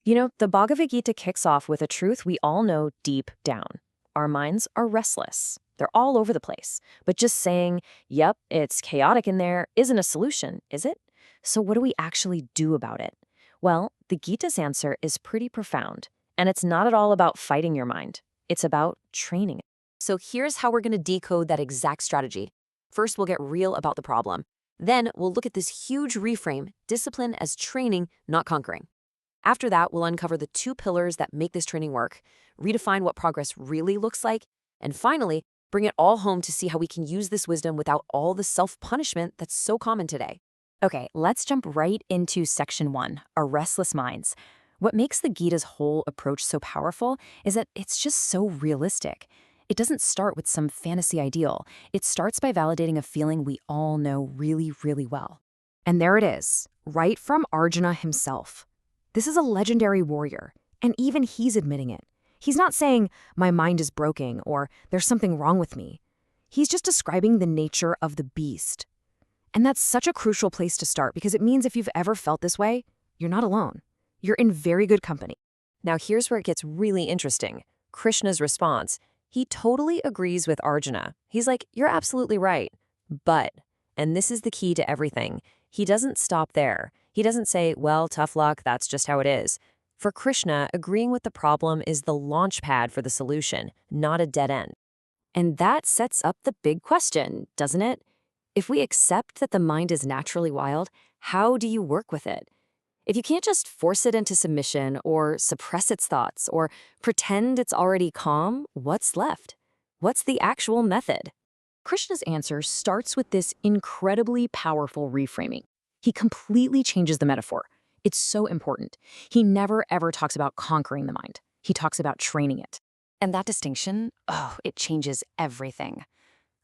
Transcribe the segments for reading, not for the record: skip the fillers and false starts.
The Bhagavad Gita kicks off with a truth we all know deep down. Our minds are restless. They're all over the place. But just saying, yep, it's chaotic in there, isn't a solution, is it? So what do we actually do about it? Well, the Gita's answer is pretty profound. And it's not at all about fighting your mind. It's about training it. So here's how we're going to decode that exact strategy. First, we'll get real about the problem. Then we'll look at this huge reframe, discipline as training, not conquering. After that, we'll uncover the two pillars that make this training work, redefine what progress really looks like, and finally, bring it all home to see how we can use this wisdom without all the self-punishment that's so common today. Okay, let's jump right into section 1, our restless minds. What makes the Gita's whole approach so powerful is that it's just so realistic. It doesn't start with some fantasy ideal. It starts by validating a feeling we all know really, really well. And there it is, right from Arjuna himself. This is a legendary warrior, and even he's admitting it. He's not saying, my mind is broken, or there's something wrong with me. He's just describing the nature of the beast. And that's such a crucial place to start, because it means if you've ever felt this way, you're not alone. You're in very good company. Now here's where it gets really interesting. Krishna's response. He totally agrees with Arjuna. He's like, you're absolutely right. But, and this is the key to everything, he doesn't stop there. He doesn't say, well, tough luck, that's just how it is. For Krishna, agreeing with the problem is the launch pad for the solution, not a dead end. And that sets up the big question, doesn't it? If we accept that the mind is naturally wild, how do you work with it? If you can't just force it into submission or suppress its thoughts or pretend it's already calm, what's left? What's the actual method? Krishna's answer starts with this incredibly powerful reframing. He completely changes the metaphor. It's so important. He never ever talks about conquering the mind. He talks about training it. And that distinction, it changes everything.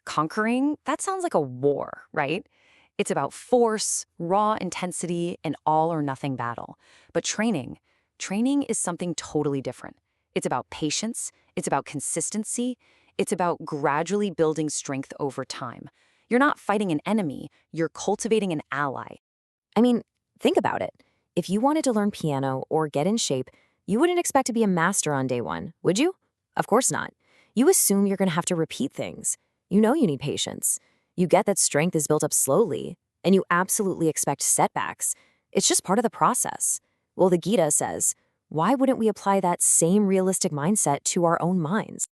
Conquering, that sounds like a war, right? It's about force, raw intensity, an all-or-nothing battle. But training is something totally different. It's about patience, it's about consistency, it's about gradually building strength over time. You're not fighting an enemy, you're cultivating an ally. I mean, think about it. If you wanted to learn piano or get in shape, you wouldn't expect to be a master on day one, would you? Of course not. You assume you're going to have to repeat things. You know you need patience. You get that strength is built up slowly, and you absolutely expect setbacks. It's just part of the process. Well, the Gita says, why wouldn't we apply that same realistic mindset to our own minds?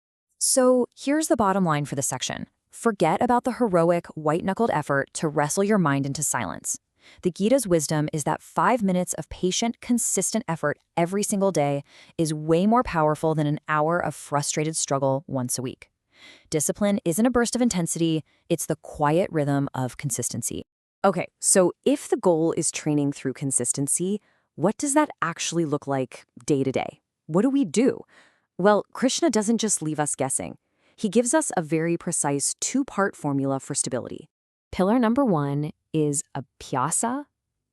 So here's the bottom line for the section. Forget about the heroic, white-knuckled effort to wrestle your mind into silence. The Gita's wisdom is that 5 minutes of patient, consistent effort every single day is way more powerful than an hour of frustrated struggle once a week. Discipline isn't a burst of intensity, it's the quiet rhythm of consistency. Okay, so if the goal is training through consistency, what does that actually look like day to day? What do we do? Well, Krishna doesn't just leave us guessing. He gives us a very precise 2-part formula for stability. Pillar number 1 is abhyāsa,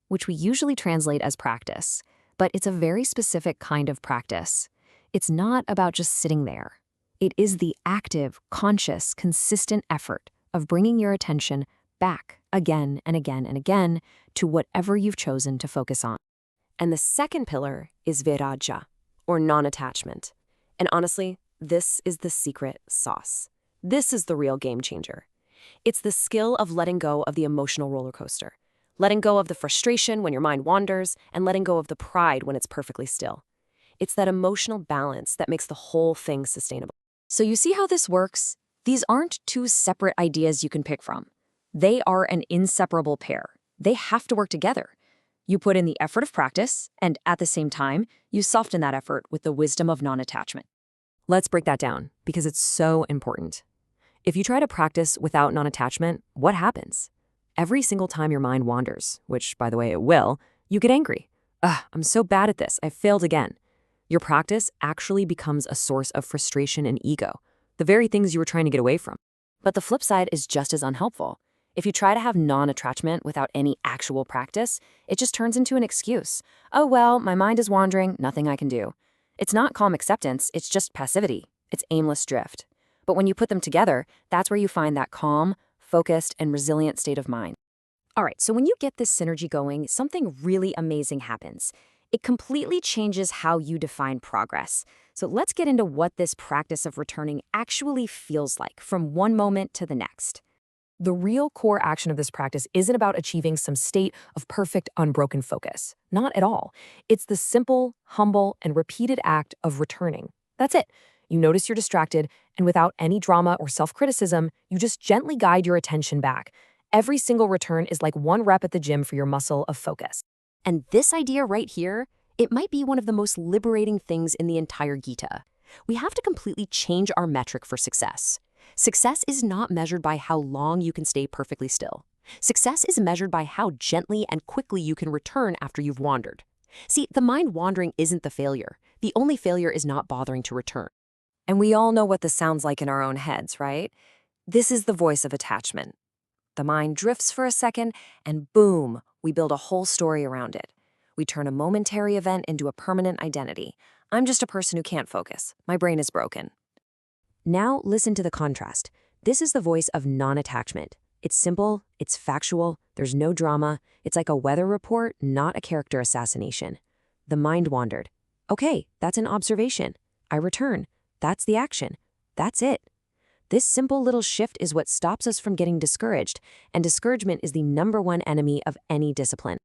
which we usually translate as practice, but it's a very specific kind of practice. It's not about just sitting there. It is the active, conscious, consistent effort of bringing your attention back again and again and again to whatever you've chosen to focus on. And the second pillar is vairāgya, or non-attachment. And honestly, this is the secret sauce. This is the real game changer. It's the skill of letting go of the emotional roller coaster, letting go of the frustration when your mind wanders, and letting go of the pride when it's perfectly still. It's that emotional balance that makes the whole thing sustainable. So you see how this works? These aren't two separate ideas you can pick from. They are an inseparable pair. They have to work together. You put in the effort of practice, and at the same time, you soften that effort with the wisdom of non-attachment. Let's break that down, because it's so important. If you try to practice without non-attachment, what happens? Every single time your mind wanders, which, by the way, it will, you get angry. I'm so bad at this, I failed again. Your practice actually becomes a source of frustration and ego, the very things you were trying to get away from. But the flip side is just as unhelpful. If you try to have non-attachment without any actual practice, it just turns into an excuse. Oh, well, my mind is wandering, nothing I can do. It's not calm acceptance, it's just passivity. It's aimless drift. But when you put them together, that's where you find that calm, focused, and resilient state of mind. All right, so when you get this synergy going, something really amazing happens. It completely changes how you define progress. So let's get into what this practice of returning actually feels like from one moment to the next. The real core action of this practice isn't about achieving some state of perfect, unbroken focus. Not at all. It's the simple, humble, and repeated act of returning. That's it. You notice you're distracted, and without any drama or self-criticism, you just gently guide your attention back. Every single return is like one rep at the gym for your muscle of focus. And this idea right here, it might be one of the most liberating things in the entire Gita. We have to completely change our metric for success. Success is not measured by how long you can stay perfectly still. Success is measured by how gently and quickly you can return after you've wandered. See, the mind wandering isn't the failure. The only failure is not bothering to return. And we all know what this sounds like in our own heads, right? This is the voice of attachment. The mind drifts for a second, and boom, we build a whole story around it. We turn a momentary event into a permanent identity. I'm just a person who can't focus. My brain is broken. Now listen to the contrast. This is the voice of non-attachment. It's simple, it's factual, there's no drama. It's like a weather report, not a character assassination. The mind wandered. Okay, that's an observation. I return. That's the action. That's it. This simple little shift is what stops us from getting discouraged, and discouragement is the #1 enemy of any discipline.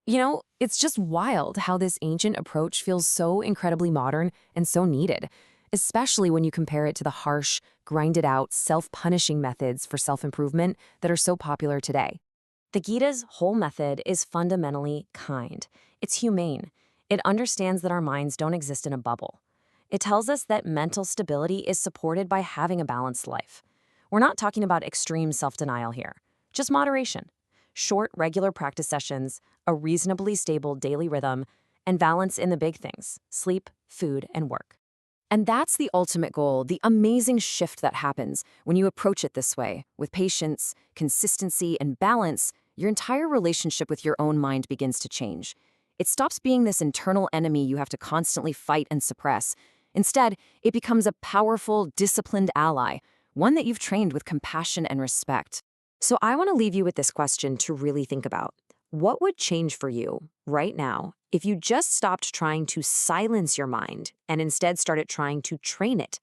You know, it's just wild how this ancient approach feels so incredibly modern and so needed, especially when you compare it to the harsh, grinded-out, self-punishing methods for self-improvement that are so popular today. The Gita's whole method is fundamentally kind. It's humane. It understands that our minds don't exist in a bubble. It tells us that mental stability is supported by having a balanced life. We're not talking about extreme self-denial here, just moderation. Short, regular practice sessions, a reasonably stable daily rhythm, and balance in the big things: sleep, food, and work. And that's the ultimate goal, the amazing shift that happens when you approach it this way. With patience, consistency, and balance, your entire relationship with your own mind begins to change. It stops being this internal enemy you have to constantly fight and suppress. Instead, it becomes a powerful, disciplined ally, one that you've trained with compassion and respect. So I want to leave you with this question to really think about. What would change for you right now if you just stopped trying to silence your mind and instead started trying to train it?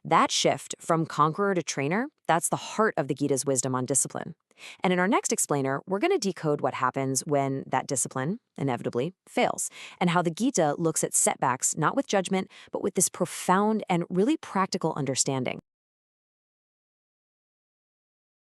That shift from conqueror to trainer, that's the heart of the Gita's wisdom on discipline. And in our next explainer, we're going to decode what happens when that discipline, inevitably, fails, and how the Gita looks at setbacks not with judgment, but with this profound and really practical understanding.